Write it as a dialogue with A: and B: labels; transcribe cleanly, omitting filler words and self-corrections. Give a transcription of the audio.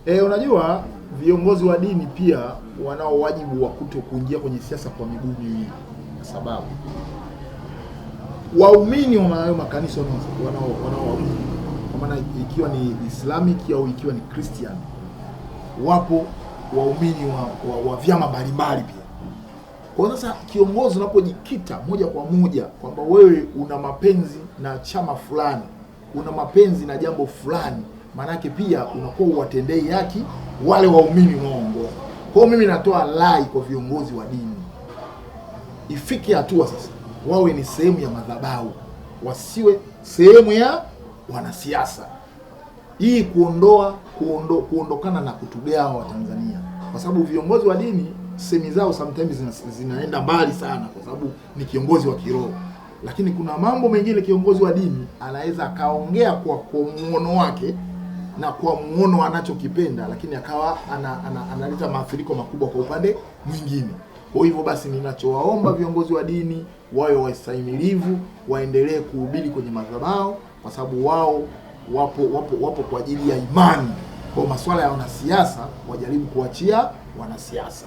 A: Unajua viongozi wa dini pia wanao wajibu wa kutokuingia kwenye siasa kwa miguu miwili, kwa sababu waumini wa makanisa wanao kwa maana ikiwa ni Islamic au ikiwa ni Christian, wapo waumini wa vyama mbalimbali pia. Kwa sasa kiongozi unapojikita moja kwa moja kwamba wewe una mapenzi na chama fulani, una mapenzi na jambo fulani, maanake pia unakuwa uwatendei haki wale waumini unaoongoza. Kwa hiyo mimi natoa rai kwa viongozi wa dini, ifike hatua sasa wawe ni sehemu ya madhabahu, wasiwe sehemu ya wanasiasa. Hii kuondokana na kutugawa wa Tanzania, kwa sababu viongozi wa dini semi zao sometimes zinaenda mbali sana, kwa sababu ni kiongozi wa kiroho. Lakini kuna mambo mengine kiongozi wa dini anaweza akaongea kwa muono wake na kwa muono anachokipenda, lakini akawa analeta maathiriko makubwa kwa upande mwingine. Kwa hivyo basi, ninachowaomba viongozi wa dini wawe wastahimilivu, waendelee kuhubiri kwenye madhabahu, kwa sababu wao wapo kwa ajili ya imani. Kwa masuala ya wanasiasa wajaribu kuachia wanasiasa.